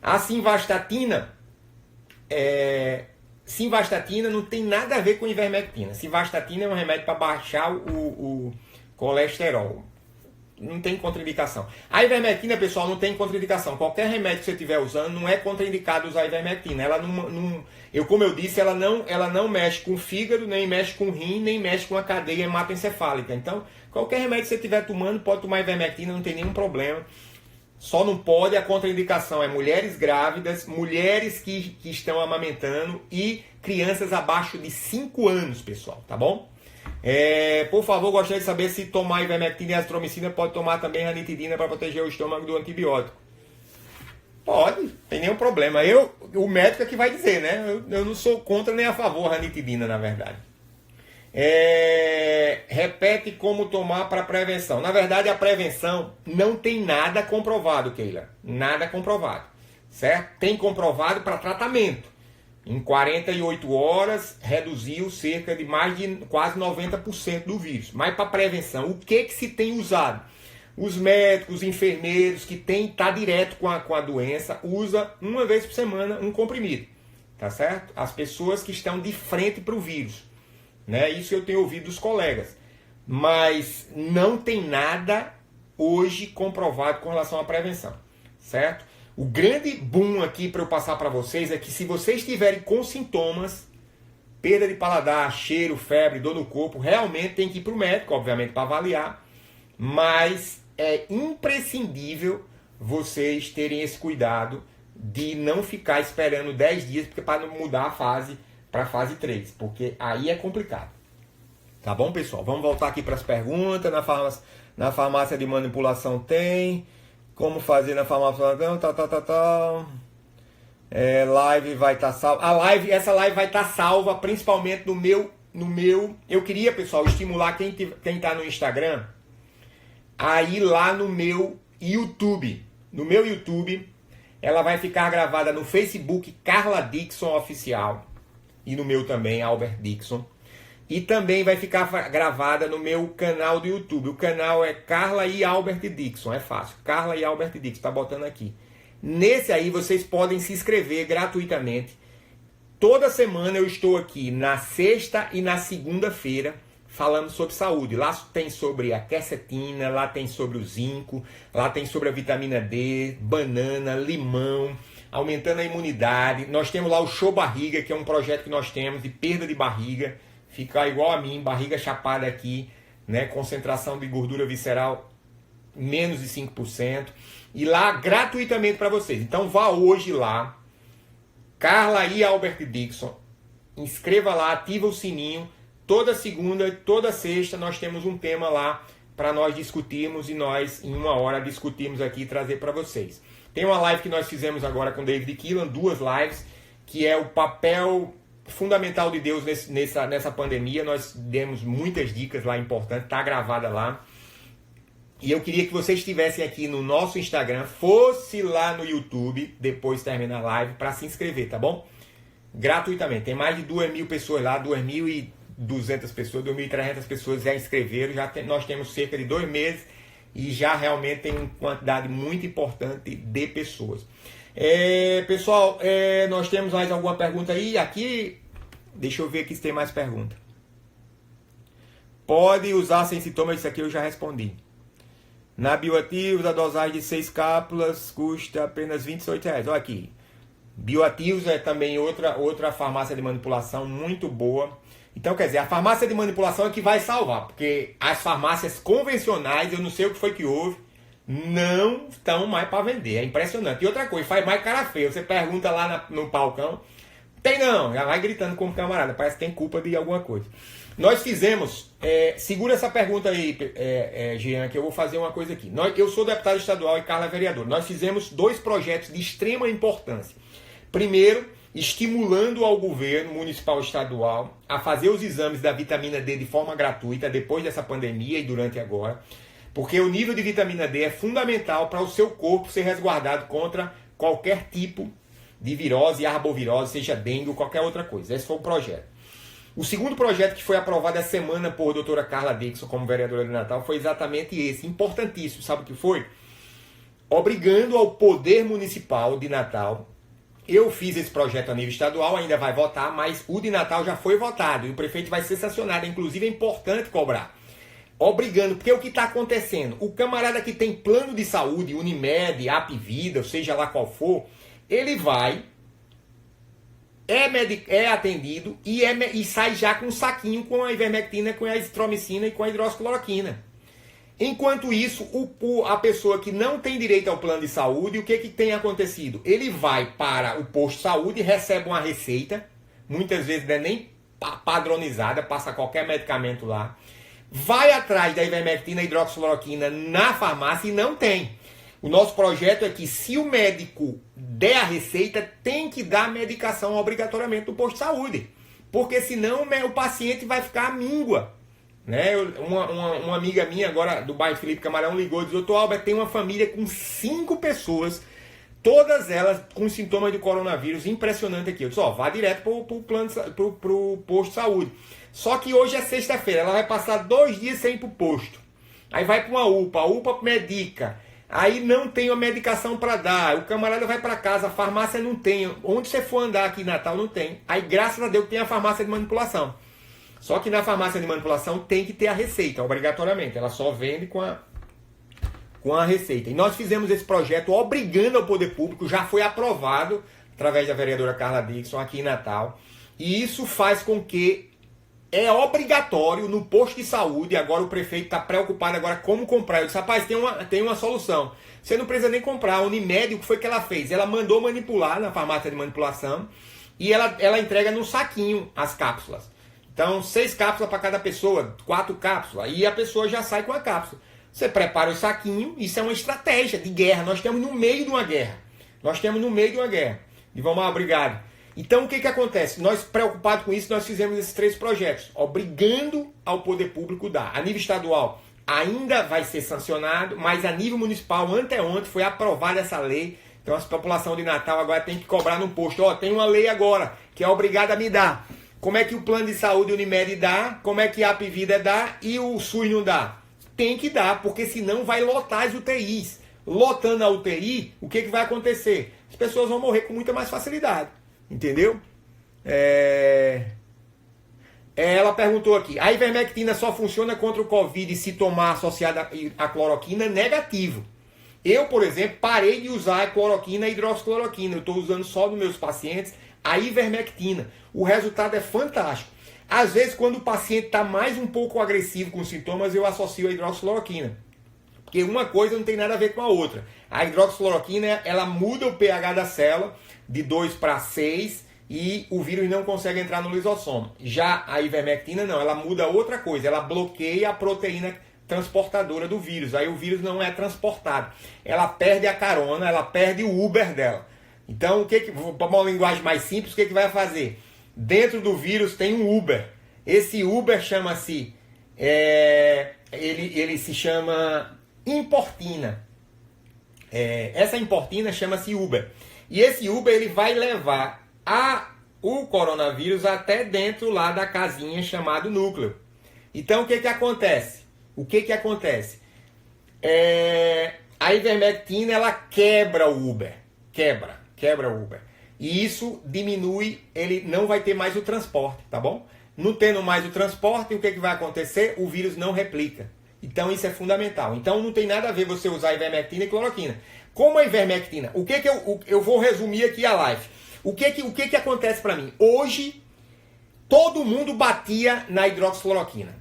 A simvastatina, simvastatina não tem nada a ver com ivermectina. Simvastatina é um remédio para baixar o colesterol. Não tem contraindicação. A ivermectina, pessoal, não tem contraindicação. Qualquer remédio que você estiver usando, não é contraindicado usar a ivermectina. Ela como eu disse, ela não mexe com o fígado, nem mexe com o rim, nem mexe com a cadeia hematoencefálica. Então, qualquer remédio que você estiver tomando, pode tomar ivermectina, não tem nenhum problema. Só não pode, a contraindicação é mulheres grávidas, mulheres que estão amamentando e crianças abaixo de 5 anos, pessoal, tá bom? Por favor, gostaria de saber se tomar ivermectina e azitromicina pode tomar também ranitidina para proteger o estômago do antibiótico. Pode, não tem nenhum problema. O médico é que vai dizer, né? Eu não sou contra nem a favor da ranitidina, na verdade. Repete como tomar para prevenção. Na verdade, a prevenção não tem nada comprovado, Keila. Nada comprovado. Certo? Tem comprovado para tratamento. Em 48 horas, reduziu cerca de mais de quase 90% do vírus. Mas para prevenção, o que se tem usado? Os médicos, os enfermeiros que tá direto com a doença, usa uma vez por semana um comprimido. Tá certo? As pessoas que estão de frente para o vírus. Né? Isso eu tenho ouvido dos colegas. Mas não tem nada hoje comprovado com relação à prevenção. Certo? O grande boom aqui para eu passar para vocês é que se vocês estiverem com sintomas, perda de paladar, cheiro, febre, dor no corpo, realmente tem que ir para o médico, obviamente, para avaliar. Mas é imprescindível vocês terem esse cuidado de não ficar esperando 10 dias para não mudar a fase para a fase 3, porque aí é complicado. Tá bom, pessoal? Vamos voltar aqui para as perguntas. Na farmácia de manipulação tem. Como fazer na farmácia? Live vai estar salva. Essa live vai estar salva, principalmente no meu. Eu queria, pessoal, estimular quem está no Instagram a ir lá no meu YouTube. No meu YouTube, ela vai ficar gravada no Facebook Carla Dixon Oficial. E no meu também, Albert Dixon. E também vai ficar gravada no meu canal do YouTube. O canal é Carla e Albert Dixon. É fácil. Carla e Albert Dixon. Tá botando aqui. Nesse aí vocês podem se inscrever gratuitamente. Toda semana eu estou aqui na sexta e na segunda-feira falando sobre saúde. Lá tem sobre a quercetina, lá tem sobre o zinco, lá tem sobre a vitamina D, banana, limão, aumentando a imunidade. Nós temos lá o Show Barriga, que é um projeto que nós temos de perda de barriga. Ficar igual a mim, barriga chapada aqui, né? Concentração de gordura visceral menos de 5%. E lá gratuitamente para vocês. Então vá hoje lá, Carla e Albert Dixon, inscreva lá, ativa o sininho. Toda segunda, toda sexta nós temos um tema lá para nós discutirmos e nós em 1 hora discutirmos aqui e trazer para vocês. Tem uma live que nós fizemos agora com David Keelan, 2 lives, que é o papel fundamental de Deus nessa pandemia. Nós demos muitas dicas lá importantes, está gravada lá. E eu queria que vocês estivessem aqui no nosso Instagram, fosse lá no YouTube, depois terminar a live, para se inscrever, tá bom? Gratuitamente. Tem mais de 2.000 pessoas lá, 2.200 pessoas, 2.300 pessoas já inscreveram. Nós temos cerca de 2 meses e já realmente tem uma quantidade muito importante de pessoas. Pessoal, nós temos mais alguma pergunta aí? Aqui, deixa eu ver aqui se tem mais pergunta. Pode usar sem sintomas, isso aqui eu já respondi. Na Bioativos, a dosagem de 6 cápsulas custa apenas R$28. Olha aqui. Bioativos é também outra farmácia de manipulação muito boa. Então, quer dizer, a farmácia de manipulação é que vai salvar, porque as farmácias convencionais, eu não sei o que foi que houve, não estão mais para vender. É impressionante. E outra coisa, faz mais cara feia. Você pergunta lá no balcão, Tem não, já vai gritando como camarada, parece que tem culpa de alguma coisa. Nós fizemos, segura essa pergunta aí, Jean, que eu vou fazer uma coisa aqui. Eu sou deputado estadual e Carla é vereador. Nós fizemos 2 projetos de extrema importância. Primeiro, estimulando ao governo municipal e estadual a fazer os exames da vitamina D de forma gratuita depois dessa pandemia e durante agora, porque o nível de vitamina D é fundamental para o seu corpo ser resguardado contra qualquer tipo de virose, arbovirose, seja dengue ou qualquer outra coisa. Esse foi o projeto. O segundo projeto que foi aprovado essa semana por doutora Carla Dixon como vereadora de Natal foi exatamente esse, importantíssimo, sabe o que foi? Obrigando ao poder municipal de Natal. Eu fiz esse projeto a nível estadual, ainda vai votar, mas o de Natal já foi votado e o prefeito vai ser sancionado, inclusive é importante cobrar. Obrigando, porque o que está acontecendo? O camarada que tem plano de saúde, Unimed, Apvida, ou seja lá qual for, ele vai, é atendido e sai já com um saquinho com a ivermectina, com a azitromicina e com a hidroxicloroquina. Enquanto isso, a pessoa que não tem direito ao plano de saúde, o que tem acontecido? Ele vai para o posto de saúde, recebe uma receita, muitas vezes não é nem padronizada, passa qualquer medicamento lá, vai atrás da ivermectina e hidroxicloroquina na farmácia e não tem. O nosso projeto é que se o médico der a receita, tem que dar a medicação obrigatoriamente no posto de saúde. Porque senão o paciente vai ficar à míngua. Né? Uma amiga minha agora do bairro Felipe Camarão ligou e disse: doutor Albert, tem uma família com 5 pessoas, todas elas com sintomas de coronavírus, impressionante aqui. Eu disse: vá direto pro posto de saúde. Só que hoje é sexta-feira, ela vai passar 2 dias sem ir pro posto. Aí vai para uma UPA, a UPA medica. Aí não tem a medicação para dar, o camarada vai para casa, a farmácia não tem. Onde você for andar aqui em Natal não tem. Aí graças a Deus tem a farmácia de manipulação. Só que na farmácia de manipulação tem que ter a receita, obrigatoriamente. Ela só vende com a receita. E nós fizemos esse projeto obrigando ao poder público, já foi aprovado através da vereadora Carla Dixon aqui em Natal. E isso faz com que é obrigatório no posto de saúde. Agora o prefeito está preocupado agora como comprar. Eu disse: rapaz, tem uma solução. Você não precisa nem comprar. A Unimed, o que foi que ela fez? Ela mandou manipular na farmácia de manipulação e ela entrega num saquinho as cápsulas. Então, 6 cápsulas para cada pessoa, 4 cápsulas. E a pessoa já sai com a cápsula. Você prepara o saquinho, isso é uma estratégia de guerra. Nós estamos no meio de uma guerra. E vamos lá, obrigado. Então, o que acontece? Nós, preocupados com isso, nós fizemos esses 3 projetos, obrigando ao poder público a dar. A nível estadual ainda vai ser sancionado, mas a nível municipal, anteontem, foi aprovada essa lei. Então, a população de Natal agora tem que cobrar no posto. Tem uma lei agora que é obrigada a me dar. Como é que o plano de saúde Unimed dá, como é que a Apvida dá e o SUS não dá? Tem que dar, porque senão vai lotar as UTIs. Lotando a UTI, o que vai acontecer? As pessoas vão morrer com muita mais facilidade. Entendeu? Ela perguntou aqui: a ivermectina só funciona contra o Covid se tomar associada à cloroquina? Negativo. Eu, por exemplo, parei de usar a cloroquina e a hidroxicloroquina. Eu estou usando só nos meus pacientes a ivermectina. O resultado é fantástico. Às vezes, quando o paciente está mais um pouco agressivo com sintomas, eu associo a hidroxicloroquina. Porque uma coisa não tem nada a ver com a outra. A hidroxicloroquina, ela muda o pH da célula de 2 para 6 e o vírus não consegue entrar no lisossomo. Já a ivermectina não, ela muda outra coisa, ela bloqueia a proteína transportadora do vírus. Aí o vírus não é transportado. Ela perde a carona, ela perde o Uber dela. Então, para uma linguagem mais simples, o que vai fazer? Dentro do vírus tem um Uber. Esse Uber chama-se... ele se chama importina. Essa importina chama-se Uber. E esse Uber ele vai levar o coronavírus até dentro lá da casinha chamado núcleo. Então, o que acontece? A ivermectina ela quebra o Uber. Quebra o Uber. E isso diminui, ele não vai ter mais o transporte, tá bom? Não tendo mais o transporte, o que vai acontecer? O vírus não replica. Então isso é fundamental. Então não tem nada a ver você usar ivermectina e cloroquina. Como a ivermectina, eu vou resumir aqui a live. O que acontece para mim? Hoje, todo mundo batia na hidroxicloroquina.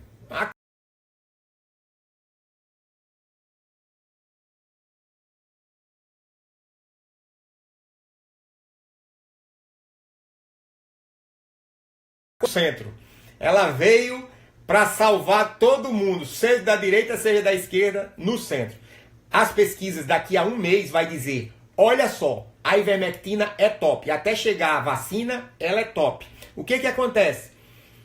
centro. Ela veio para salvar todo mundo, seja da direita, seja da esquerda, no centro. As pesquisas daqui a um mês vai dizer, olha só, a ivermectina é top. Até chegar a vacina, ela é top. O que acontece?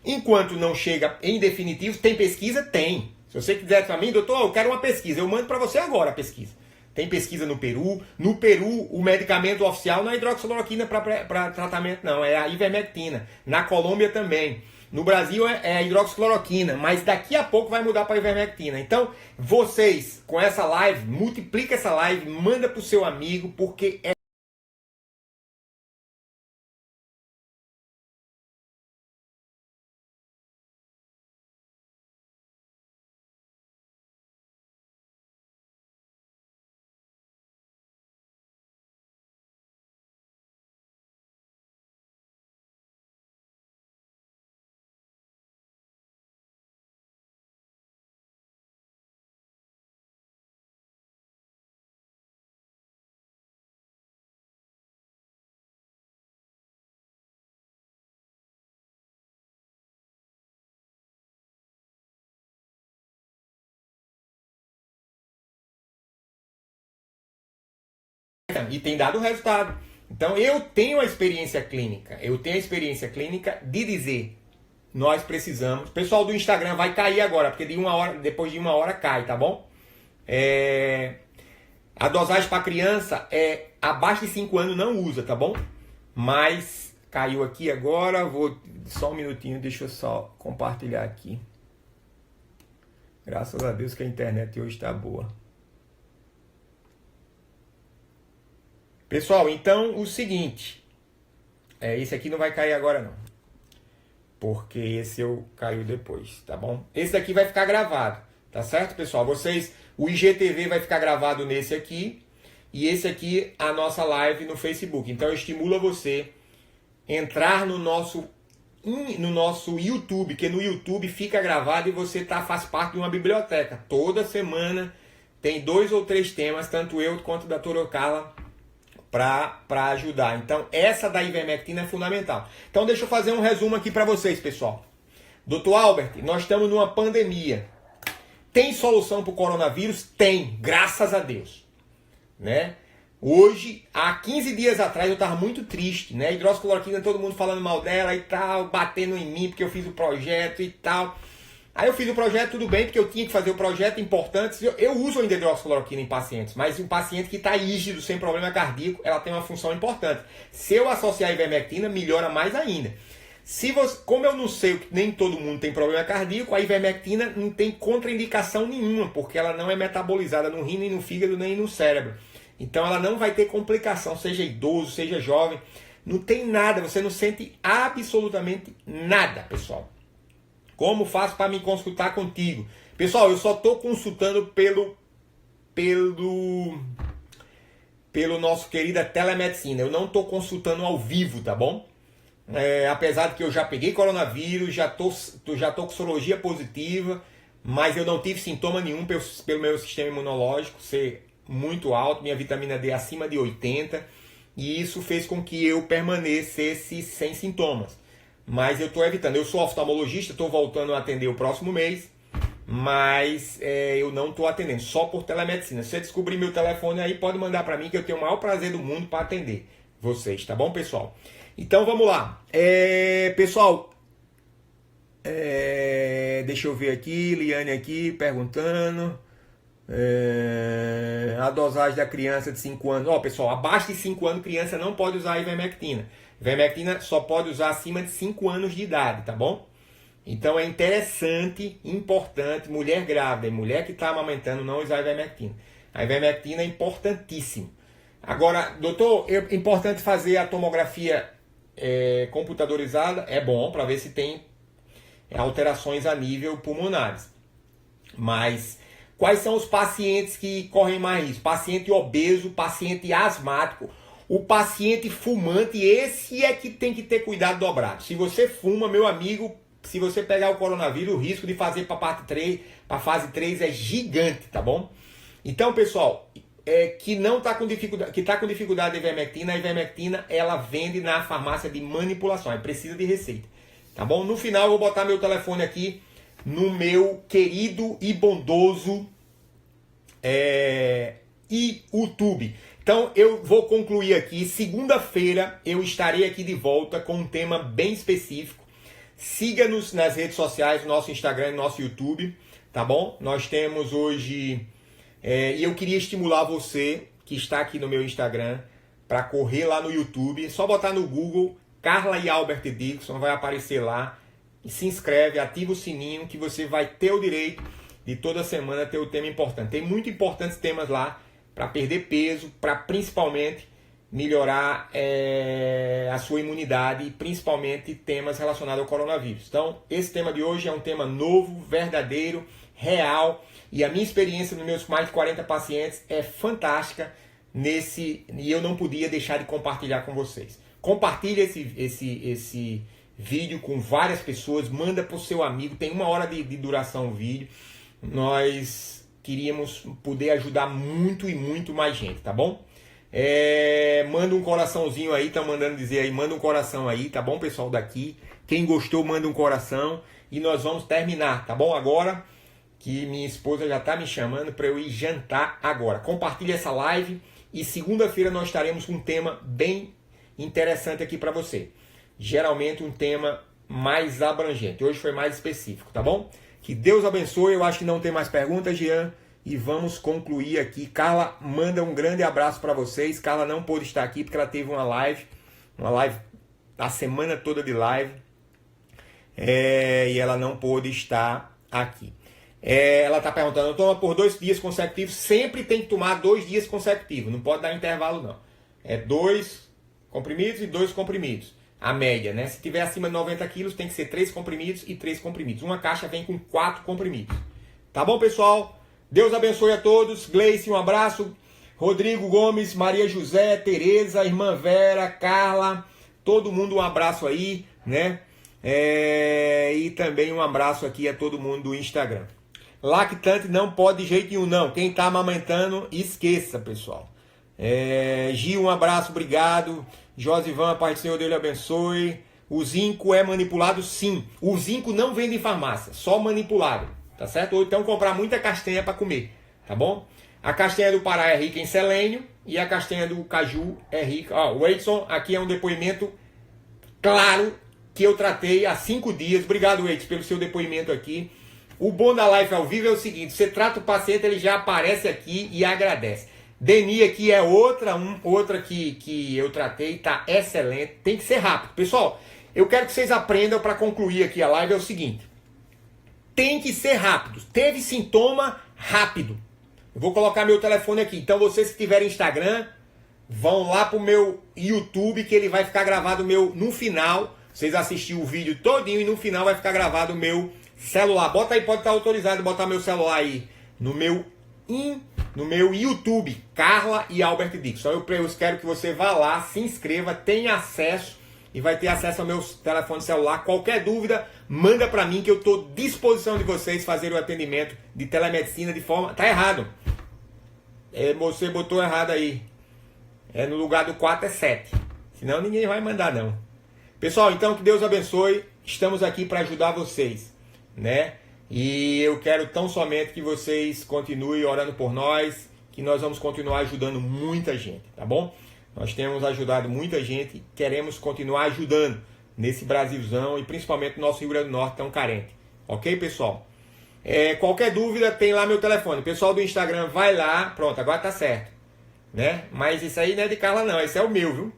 Enquanto não chega em definitivo, tem pesquisa? Tem. Se você quiser para mim, doutor, eu quero uma pesquisa, eu mando para você agora a pesquisa. Tem pesquisa no Peru. No Peru, o medicamento oficial não é hidroxicloroquina para tratamento, não. É a ivermectina. Na Colômbia também. No Brasil é a hidroxicloroquina. Mas daqui a pouco vai mudar para a ivermectina. Então, vocês, com essa live, multiplica essa live, manda para o seu amigo, porque é e tem dado resultado. Então eu tenho a experiência clínica. Eu tenho a experiência clínica de dizer, nós precisamos. O pessoal do Instagram vai cair agora, porque depois de uma hora cai, tá bom? A dosagem para criança é abaixo de 5 anos, não usa, tá bom? Mas caiu aqui agora, vou só um minutinho, deixa eu só compartilhar aqui. Graças a Deus que a internet hoje está boa. Pessoal, então o seguinte, esse aqui não vai cair agora não, porque esse eu caiu depois, tá bom? Esse daqui vai ficar gravado, tá certo, pessoal? O IGTV vai ficar gravado nesse aqui, e esse aqui a nossa live no Facebook. Então eu estimulo você entrar no nosso YouTube, que no YouTube fica gravado e você faz parte de uma biblioteca. Toda semana tem 2 ou 3 temas, tanto eu quanto a doutora Carla, para ajudar. Então, essa da ivermectina é fundamental. Então, deixa eu fazer um resumo aqui para vocês, pessoal. Dr. Albert, nós estamos numa pandemia. Tem solução para o coronavírus? Tem, graças a Deus. Né? Hoje, há 15 dias atrás, eu estava muito triste. Né? Hidroxicloroquina, todo mundo falando mal dela e tal, batendo em mim porque eu fiz o projeto e tal. Aí eu fiz o projeto, tudo bem, porque eu tinha que fazer o projeto importante. Eu uso ainda hidroxicloroquina em pacientes, mas um paciente que está rígido, sem problema cardíaco, ela tem uma função importante. Se eu associar a ivermectina, melhora mais ainda. Como eu não sei que nem todo mundo tem problema cardíaco, a ivermectina não tem contraindicação nenhuma, porque ela não é metabolizada no rim, nem no fígado, nem no cérebro. Então ela não vai ter complicação, seja idoso, seja jovem. Não tem nada, você não sente absolutamente nada, pessoal. Como faço para me consultar contigo? Pessoal, eu só estou consultando pelo nosso querida telemedicina. Eu não estou consultando ao vivo, tá bom? Apesar de que eu já peguei coronavírus, já tô com sorologia positiva, mas eu não tive sintoma nenhum pelo meu sistema imunológico ser muito alto, minha vitamina D acima de 80, e isso fez com que eu permanecesse sem sintomas. Mas eu estou evitando. Eu sou oftalmologista, estou voltando a atender o próximo mês, mas eu não estou atendendo, só por telemedicina. Se você descobrir meu telefone aí, pode mandar para mim, que eu tenho o maior prazer do mundo para atender vocês, tá bom, pessoal? Então vamos lá. Pessoal, deixa eu ver aqui, Liane aqui perguntando. A dosagem da criança de 5 anos. Pessoal, abaixo de 5 anos, criança não pode usar a ivermectina. Ivermectina só pode usar acima de 5 anos de idade, tá bom? Então é interessante, importante, mulher grávida e mulher que está amamentando não usar a ivermectina. A ivermectina é importantíssimo. Agora, doutor, é importante fazer a tomografia computadorizada, é bom para ver se tem alterações a nível pulmonares. Mas quais são os pacientes que correm mais risco? Paciente obeso, paciente asmático, o paciente fumante, esse é que tem que ter cuidado dobrado. Se você fuma, meu amigo, se você pegar o coronavírus, o risco de fazer para fase 3 é gigante, tá bom? Então, pessoal, que não tá com dificuldade, que está com dificuldade de ivermectina, a ivermectina ela vende na farmácia de manipulação, precisa de receita. tá bom? No final eu vou botar meu telefone aqui no meu querido e bondoso YouTube. Então eu vou concluir aqui. Segunda-feira eu estarei aqui de volta com um tema bem específico. Siga-nos nas redes sociais, no nosso Instagram e no nosso YouTube, tá bom? Nós temos hoje... E eu queria estimular você que está aqui no meu Instagram para correr lá no YouTube. É só botar no Google Carla e Albert Dickson, vai aparecer lá. E se inscreve, ativa o sininho que você vai ter o direito de toda semana ter o tema importante. Tem muito importantes temas lá para perder peso, para principalmente melhorar a sua imunidade e principalmente temas relacionados ao coronavírus. Então, esse tema de hoje é um tema novo, verdadeiro, real, e a minha experiência nos meus mais de 40 pacientes é fantástica e eu não podia deixar de compartilhar com vocês. Compartilhe esse vídeo com várias pessoas, manda para o seu amigo, tem 1 hora de duração o vídeo. Nós queríamos poder ajudar muito e muito mais gente, tá bom? Manda um coraçãozinho aí, estão mandando dizer aí, manda um coração aí, tá bom, pessoal daqui? Quem gostou, manda um coração e nós vamos terminar, tá bom? Agora que minha esposa já está me chamando para eu ir jantar agora. Compartilhe essa live e segunda-feira nós estaremos com um tema bem interessante aqui para você. Geralmente um tema mais abrangente. Hoje foi mais específico, tá bom? Que Deus abençoe. Eu acho que não tem mais perguntas, Jean. E vamos concluir aqui. Carla manda um grande abraço para vocês. Carla não pôde estar aqui porque ela teve uma live a semana toda de live. E ela não pôde estar aqui. Ela está perguntando, toma por 2 dias consecutivos? Sempre tem que tomar 2 dias consecutivos. Não pode dar intervalo, não. 2 comprimidos e 2 comprimidos. A média, né? Se tiver acima de 90 quilos, tem que ser 3 comprimidos e 3 comprimidos. Uma caixa vem com 4 comprimidos. Tá bom, pessoal? Deus abençoe a todos. Gleice, um abraço. Rodrigo Gomes, Maria José, Tereza, Irmã Vera, Carla. Todo mundo um abraço aí, né? E também um abraço aqui a todo mundo do Instagram. Lactante não pode de jeito nenhum, não. Quem tá amamentando, esqueça, pessoal. Gil, um abraço, obrigado. Josivan, a paz do Senhor, Deus lhe abençoe. O zinco é manipulado? Sim. O zinco não vende em farmácia, só manipulado, tá certo? Ou então comprar muita castanha para comer, tá bom? A castanha do Pará é rica em selênio e a castanha do caju é rica... o Edson, aqui é um depoimento claro que eu tratei há 5 dias. Obrigado, Edson, pelo seu depoimento aqui. O bom da live ao vivo é o seguinte, você trata o paciente, ele já aparece aqui e agradece. Deni aqui é outra que eu tratei, tá excelente, tem que ser rápido. Pessoal, eu quero que vocês aprendam para concluir aqui a live, é o seguinte, tem que ser rápido, teve sintoma, rápido. Eu vou colocar meu telefone aqui, então vocês que tiverem Instagram, vão lá pro meu YouTube, que ele vai ficar gravado no final, vocês assistirem o vídeo todinho e no final vai ficar gravado o meu celular. Bota aí, pode estar autorizado botar meu celular aí no meu YouTube, Carla e Albert Dickson. Eu quero que você vá lá, se inscreva, tenha acesso e vai ter acesso ao meu telefone celular. Qualquer dúvida, manda para mim que eu estou à disposição de vocês fazer o atendimento de telemedicina de forma... Tá errado. Você botou errado aí. No lugar do 4 é 7. Senão ninguém vai mandar não. Pessoal, então que Deus abençoe. Estamos aqui para ajudar vocês, né? E eu quero tão somente que vocês continuem orando por nós, que nós vamos continuar ajudando muita gente, tá bom? Nós temos ajudado muita gente, queremos continuar ajudando nesse Brasilzão e principalmente no nosso Rio Grande do Norte tão carente. Ok, pessoal? Qualquer dúvida, tem lá meu telefone. Pessoal do Instagram, vai lá. Pronto, agora tá certo, né? Mas isso aí não é de Carla não, esse é o meu, viu?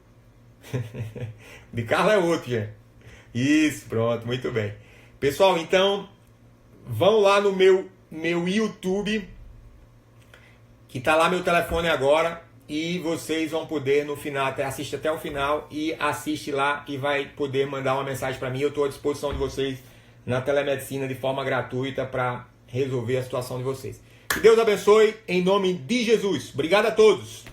De Carla é outro, já. Isso, pronto, muito bem. Pessoal, então... vão lá no meu YouTube, que tá lá meu telefone agora, e vocês vão poder no final, assiste até o final e assiste lá e vai poder mandar uma mensagem para mim. Eu estou à disposição de vocês na telemedicina de forma gratuita para resolver a situação de vocês. Que Deus abençoe em nome de Jesus. Obrigado a todos.